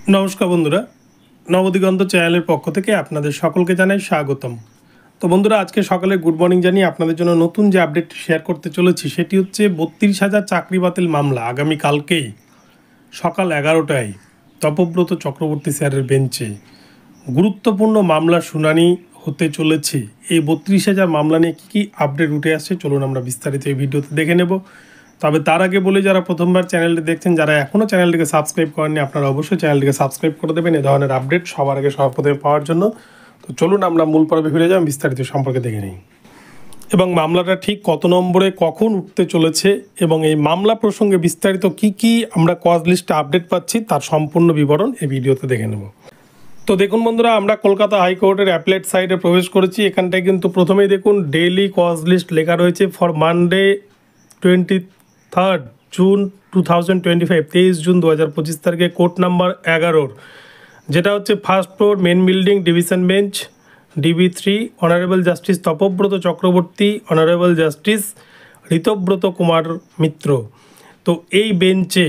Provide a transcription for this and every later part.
নমস্কার বন্ধুরা, নবদিগন্ত চ্যানেলের পক্ষ থেকে আপনাদের সকলকে জানাই স্বাগতম। তো বন্ধুরা, আজকে সকালে গুড মর্নিং জানিয়ে আপনাদের জন্য নতুন যে আপডেট শেয়ার করতে চলেছি সেটি হচ্ছে 32,000 চাকরি বাতিল মামলা আগামীকালকেই সকাল 11টায় তপব্রত চক্রবর্তী স্যারের বেঞ্চে গুরুত্বপূর্ণ মামলা শুনানি হতে চলেছে। এই 32,000 মামলা নিয়ে কী কী আপডেট উঠে আসছে চলুন আমরা বিস্তারিত এই ভিডিওতে দেখে নেব। তবে তার আগে বলে, যারা প্রথমবার চ্যানেলটি দেখছেন, যারা এখনও চ্যানেলটিকে সাবস্ক্রাইব করেননি, আপনারা অবশ্যই চ্যানেলটিকে সাবস্ক্রাইব করে দেবেন এই ধরনের আপডেট সবার আগে সর্বপ্রথমে পাওয়ার জন্য। তো চলুন আমরা মূল পর্বে ফিরে যাই, বিস্তারিত সম্পর্কে দেখে নিই এবং মামলাটা ঠিক কত নম্বরে কখন উঠতে চলেছে এবং এই মামলা প্রসঙ্গে বিস্তারিত কি আমরা কজ লিস্টে আপডেট পাচ্ছি তার সম্পূর্ণ বিবরণ এই ভিডিওতে দেখে নেব। তো দেখুন বন্ধুরা, আমরা কলকাতা হাইকোর্টের অ্যাপলেট সাইটে প্রবেশ করেছি। এখানটায় কিন্তু প্রথমেই দেখুন ডেইলি কজ লিস্ট লেখা রয়েছে ফর মানডে 23 জুন 2025, 23 জুন 2025 তারিখে কোর্ট নাম্বার 11, যেটা হচ্ছে first floor main building division bench DB3, honourable justice Tapabrata Chakraborty, honourable justice Ritabrata Kumar Mitra. তো এই বেঞ্চে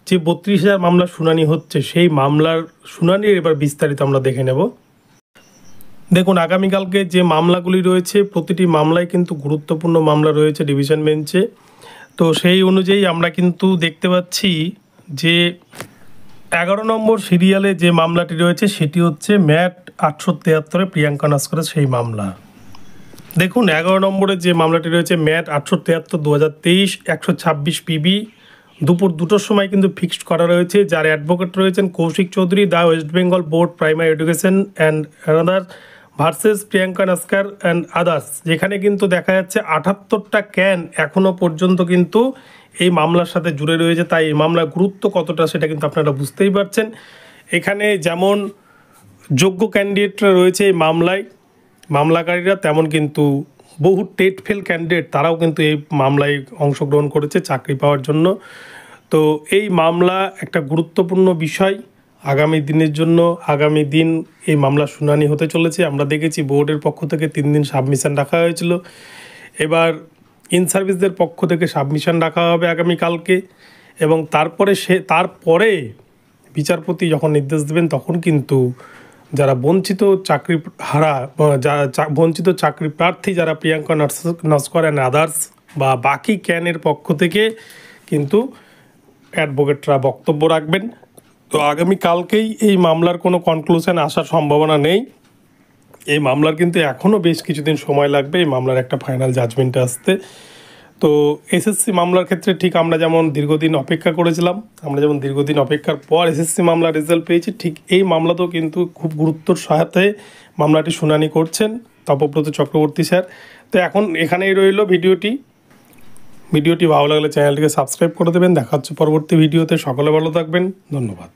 যে 32,000 মামলা শুনানি হচ্ছে সেই মামলার শুনানির এবার বিস্তারিত আমরা দেখে নেব। দেখুন, আগামীকালকে যে মামলাগুলি রয়েছে প্রতিটি মামলায় কিন্তু গুরুত্বপূর্ণ মামলা রয়েছে ডিভিশন বেঞ্চে। তো সেই অনুযায়ী আমরা কিন্তু দেখতে পাচ্ছি যে 11 নম্বর সিরিয়ালে যে মামলাটি রয়েছে সেটি হচ্ছে ম্যাট 873 প্রিয়াঙ্কা নস্করের সেই মামলা। দেখুন, 11 নম্বরে যে মামলাটি রয়েছে ম্যাট 873 2023 126 PB, দুপুর 2টোর সময় কিন্তু ফিক্সড করা রয়েছে। যার অ্যাডভোকেট রয়েছেন Koushik Chowdhury, the West Bengal board primary education and others versus Priyanka Naskar and others, যেখানে কিন্তু দেখা যাচ্ছে 78টা ক্যান এখনও পর্যন্ত কিন্তু এই মামলার সাথে জুড়ে রয়েছে। তাই এই মামলার গুরুত্ব কতটা সেটা কিন্তু আপনারা বুঝতেই পারছেন। এখানে যেমন যোগ্য ক্যান্ডিডেটরা রয়েছে এই মামলাকারীরা, তেমন কিন্তু বহু টেট ফেল ক্যান্ডিডেট তারাও কিন্তু এই মামলায় অংশগ্রহণ করেছে চাকরি পাওয়ার জন্য। তো এই মামলা একটা গুরুত্বপূর্ণ বিষয় আগামী দিনের জন্য। আগামী দিন এই মামলা শুনানি হতে চলেছে। আমরা দেখেছি বোর্ডের পক্ষ থেকে 3 দিন সাবমিশন রাখা হয়েছিল, এবার ইন সার্ভিসদের পক্ষ থেকে সাবমিশন রাখা হবে আগামীকালকে এবং তারপরে বিচারপতি যখন নির্দেশ দেবেন তখন কিন্তু যারা বঞ্চিত চাকরি বঞ্চিত চাকরি প্রার্থী যারা প্রিয়াঙ্কা নস্কর অ্যান্ড আদার্স বা বাকি ক্যানের পক্ষ থেকে কিন্তু অ্যাডভোকেটরা বক্তব্য রাখবেন। তো আগামীকালকেই এই মামলার কোনো কনক্লুশন আসার সম্ভাবনা নেই। এই মামলার কিন্তু এখনও বেশ কিছুদিন সময় লাগবে এই মামলার একটা ফাইনাল জাজমেন্টে আসতে। তো SSC মামলার ক্ষেত্রে ঠিক আমরা যেমন দীর্ঘদিন অপেক্ষা করেছিলাম, আমরা যেমন দীর্ঘদিন অপেক্ষার পর SSC মামলার রেজাল্ট পেয়েছি, ঠিক এই মামলাতেও কিন্তু খুব গুরুত্বর সহায়তায় মামলাটি শুনানি করছেন তপব্রত চক্রবর্তী স্যার। তো এখন এখানেই রইল ভিডিওটি ভালো লাগলে চ্যানেলটিকে সাবস্ক্রাইব করে দেবেন। দেখা হচ্ছে পরবর্তী ভিডিওতে। সকলে ভালো থাকবেন, ধন্যবাদ।